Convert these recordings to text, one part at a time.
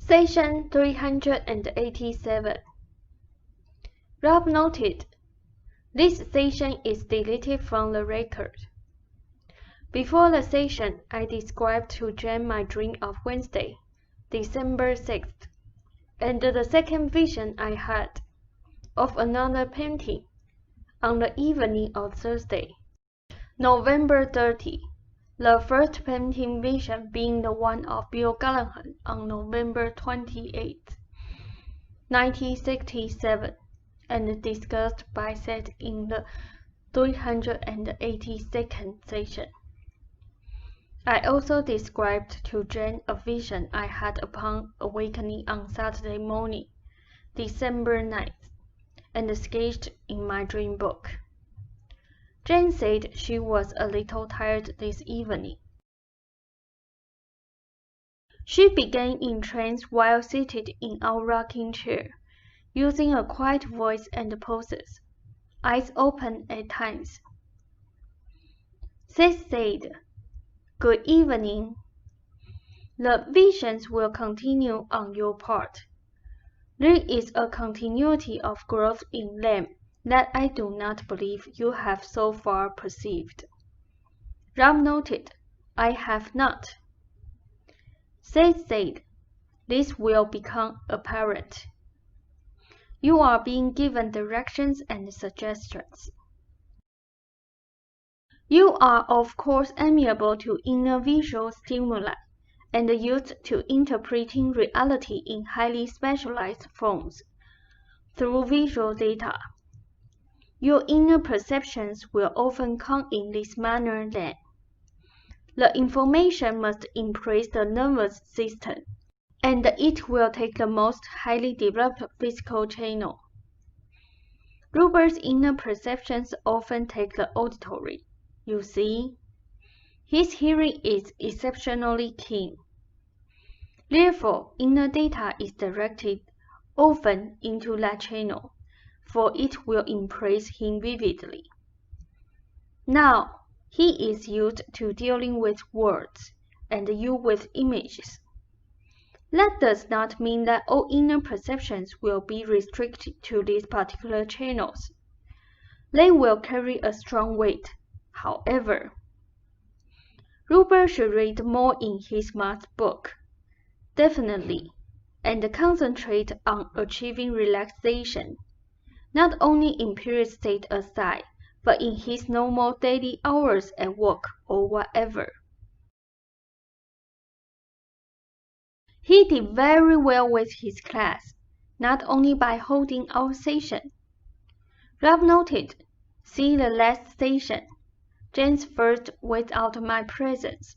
Session 387. Rob noted, this session is deleted from the record. Before the session, I described to Jen my dream of Wednesday, December 6th, and the second vision I had of another painting on the evening of Thursday, November 30. The first painting vision being the one of Bill Callahan on November 28, 1967, and discussed by Seth in the 382nd session. I also described to Jane a vision I had upon awakening on Saturday morning, December 9th, and sketched in my dream book. Jane said she was a little tired this evening. She began in trance while seated in our rocking chair, using a quiet voice and poses, eyes open at times. Seth said, "Good evening. The visions will continue on your part. There is a continuity of growth in them that I do not believe you have so far perceived." Rob noted, "I have not." Seth said, "This will become apparent. You are being given directions and suggestions. You are of course amenable to inner visual stimuli and used to interpreting reality in highly specialized forms through visual data. Your inner perceptions will often come in this manner then. The information must impress the nervous system, and it will take the most highly developed physical channel. Rupert's inner perceptions often take the auditory, you see. His hearing is exceptionally keen. Therefore, inner data is directed often into that channel, for it will impress him vividly. Now, he is used to dealing with words, and you with images. That does not mean that all inner perceptions will be restricted to these particular channels. They will carry a strong weight, however. Rupert should read more in his math book, definitely, and concentrate on achieving relaxation, not only in period state aside, but in his normal daily hours at work or whatever. He did very well with his class, not only by holding our session. Rob noted, see the last session, Jane's first without my presence.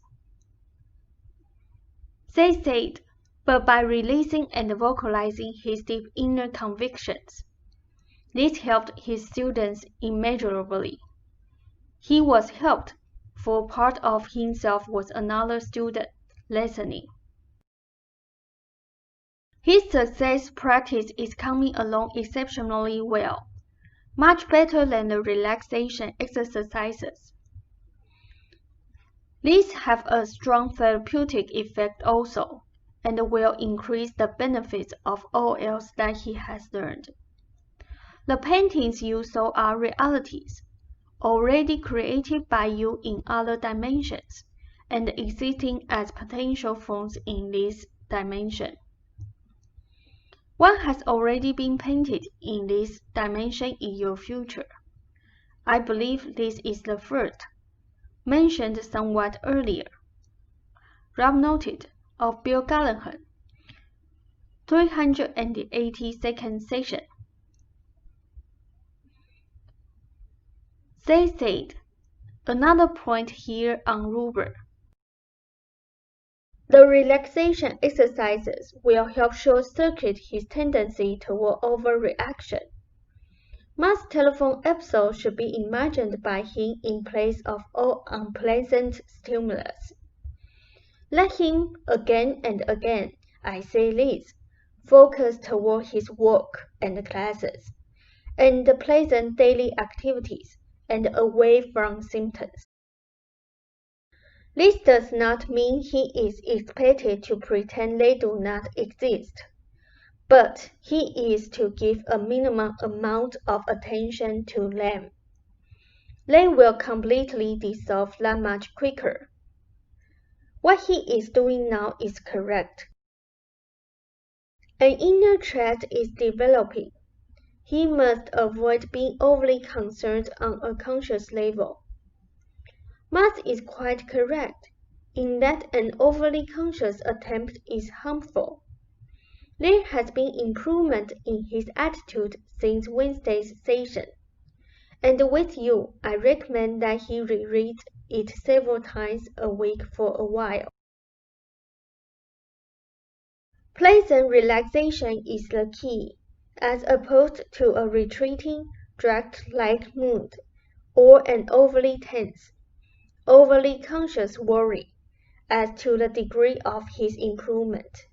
They said, but by releasing and vocalizing his deep inner convictions. This helped his students immeasurably. He was helped, for part of himself was another student, listening. His success practice is coming along exceptionally well, much better than the relaxation exercises. These have a strong therapeutic effect also, and will increase the benefits of all else that he has learned. The paintings you saw are realities, already created by you in other dimensions, and existing as potential forms in this dimension. One has already been painted in this dimension in your future. I believe this is the first, mentioned somewhat earlier. Rob noted, of Bill Callahan, 382nd session. They said, another point here on Ruber. The relaxation exercises will help short-circuit his tendency toward overreaction. Mass telephone episodes should be imagined by him in place of all unpleasant stimulus. Let him, again and again, I say this, focus toward his work and classes, and the pleasant daily activities, and away from symptoms. This does not mean he is expected to pretend they do not exist, but he is to give a minimum amount of attention to them. They will completely dissolve that much quicker. What he is doing now is correct. An inner thread is developing. He must avoid being overly concerned on a conscious level. Matt is quite correct in that an overly conscious attempt is harmful. There has been improvement in his attitude since Wednesday's session, and with you, I recommend that he rereads it several times a week for a while. Pleasant relaxation is the key, as opposed to a retreating, dragged-like mood, or an overly tense, overly conscious worry, as to the degree of his improvement.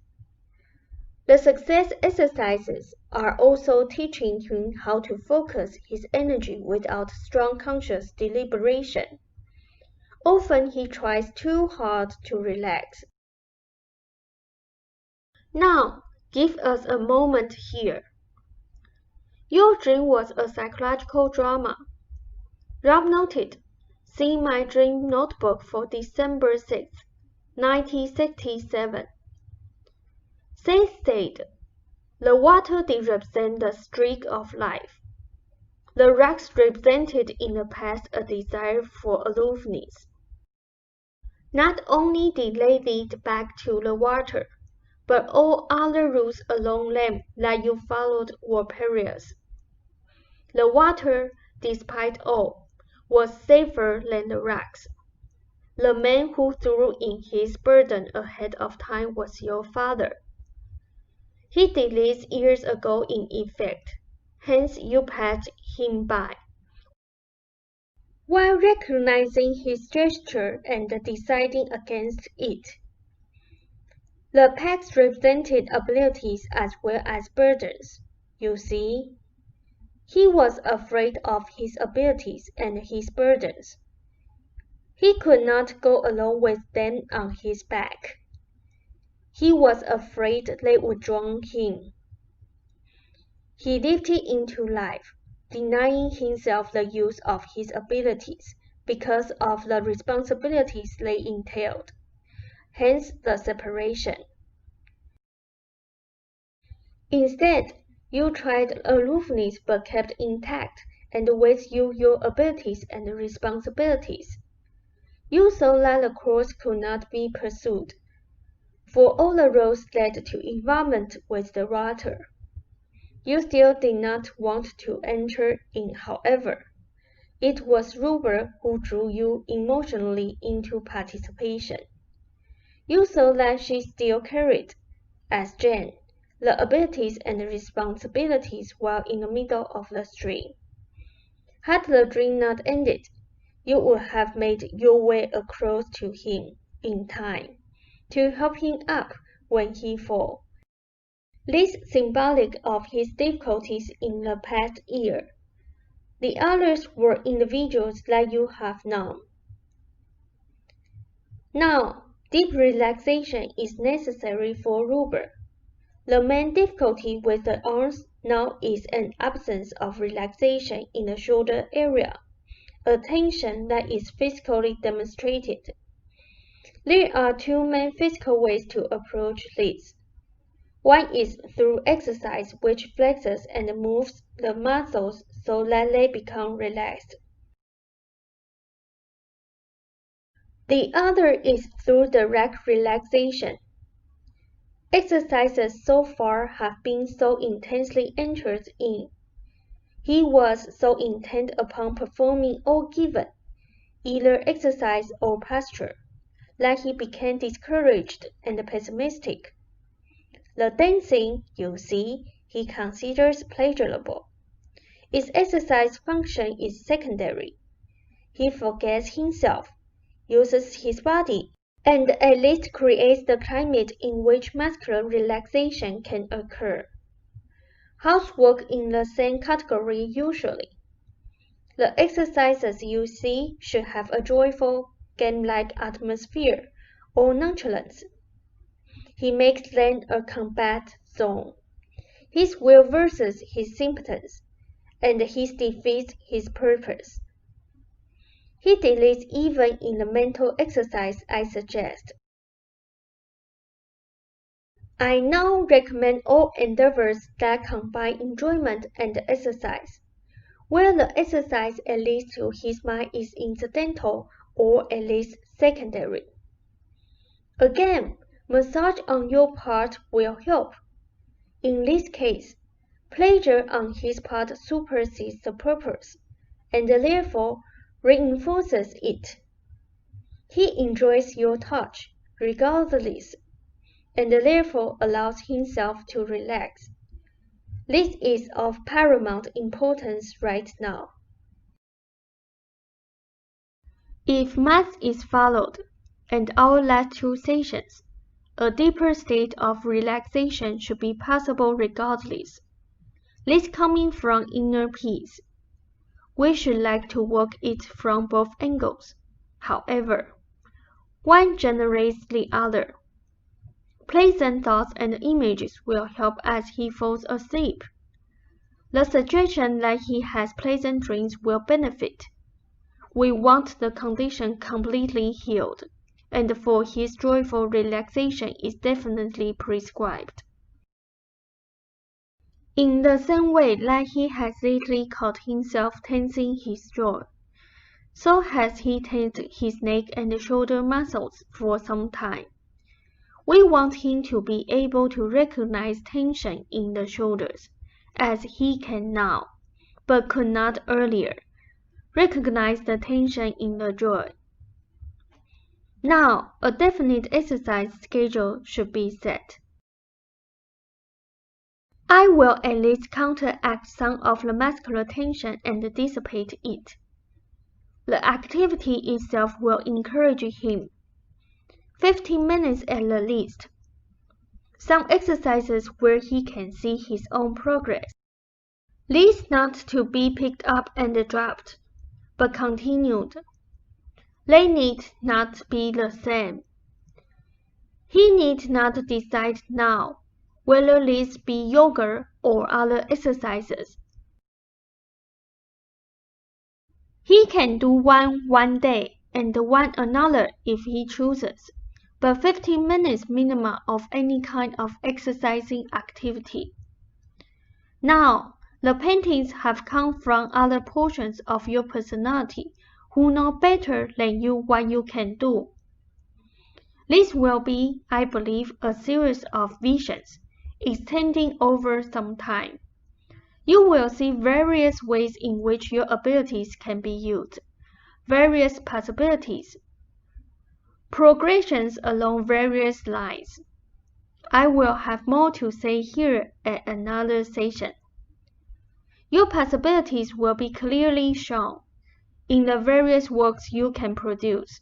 The success exercises are also teaching him how to focus his energy without strong conscious deliberation. Often he tries too hard to relax. Now, give us a moment here. Your dream was a psychological drama. Rob noted, see my dream notebook for December 6, 1967. Seth said, the water did represent the streak of life. The rocks represented in the past a desire for aloofness. Not only did they lead back to the water, but all other routes along them that you followed were perilous. The water, despite all, was safer than the rocks. The man who threw in his burden ahead of time was your father. He did this years ago in effect, hence you passed him by. While recognizing his gesture and deciding against it, the packs represented abilities as well as burdens. You see, he was afraid of his abilities and his burdens. He could not go along with them on his back. He was afraid they would drown him. He lived into life, denying himself the use of his abilities because of the responsibilities they entailed. Hence the separation. Instead, you tried aloofness but kept intact, and with you your abilities and responsibilities. You saw that the course could not be pursued, for all the roads led to involvement with the water. You still did not want to enter in, however. It was Ruber who drew you emotionally into participation. You saw that she still carried, as Jane, the abilities and responsibilities while in the middle of the stream. Had the dream not ended, you would have made your way across to him in time, to help him up when he fell. This symbolic of his difficulties in the past year. The others were individuals that you have known. Now, deep relaxation is necessary for Ruber. The main difficulty with the arms now is an absence of relaxation in the shoulder area, a tension that is physically demonstrated. There are two main physical ways to approach this. One is through exercise which flexes and moves the muscles so that they become relaxed. The other is through direct relaxation. Exercises so far have been so intensely entered in. He was so intent upon performing all given, either exercise or posture, that he became discouraged and pessimistic. The dancing, you see, he considers pleasurable. Its exercise function is secondary. He forgets himself, uses his body, and at least creates the climate in which muscular relaxation can occur. Housework in the same category usually. The exercises you see should have a joyful, game-like atmosphere or nonchalance. He makes them a combat zone. His will versus his symptoms, and his defeats his purpose. He delays even in the mental exercise I suggest. I now recommend all endeavors that combine enjoyment and exercise, where the exercise at least to his mind is incidental or at least secondary. Again, massage on your part will help. In this case, pleasure on his part supersedes the purpose, and therefore reinforces it. He enjoys your touch, regardless, and therefore allows himself to relax. This is of paramount importance right now. If math is followed, and our last 2 sessions, a deeper state of relaxation should be possible regardless. This coming from inner peace. We should like to work it from both angles. However, one generates the other. Pleasant thoughts and images will help as he falls asleep. The suggestion that he has pleasant dreams will benefit. We want the condition completely healed, and for his joyful relaxation is definitely prescribed. In the same way that he has lately caught himself tensing his jaw, so has he tensed his neck and shoulder muscles for some time. We want him to be able to recognize tension in the shoulders, as he can now, but could not earlier, recognize the tension in the jaw. Now, a definite exercise schedule should be set. I will at least counteract some of the muscular tension and dissipate it. The activity itself will encourage him. 15 minutes at the least. Some exercises where he can see his own progress. These not to be picked up and dropped, but continued. They need not be the same. He need not decide now whether these be yoga or other exercises. He can do one day and one another if he chooses, but 15 minutes minimum of any kind of exercising activity. Now, the paintings have come from other portions of your personality who know better than you what you can do. This will be, I believe, a series of visions, extending over some time. You will see various ways in which your abilities can be used, various possibilities, progressions along various lines. I will have more to say here at another session. Your possibilities will be clearly shown in the various works you can produce.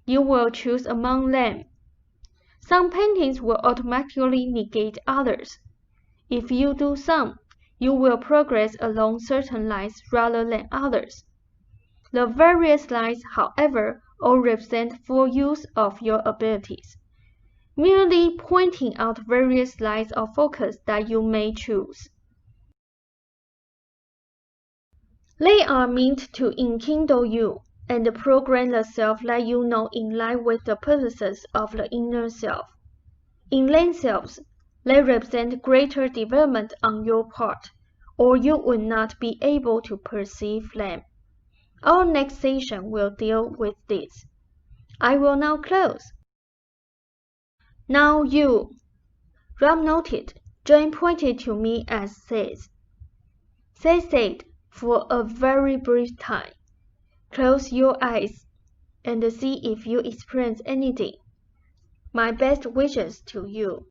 You will choose among them. Some paintings will automatically negate others. If you do some, you will progress along certain lines rather than others. The various lines, however, all represent full use of your abilities, merely pointing out various lines of focus that you may choose. They are meant to enkindle you and program the self that you know in line with the purposes of the inner self. In themselves, they represent greater development on your part, or you would not be able to perceive them. Our next session will deal with this. I will now close. Now you. Rob noted. Jane pointed to me as Seth. Seth said, for a very brief time, close your eyes and see if you experience anything. My best wishes to you.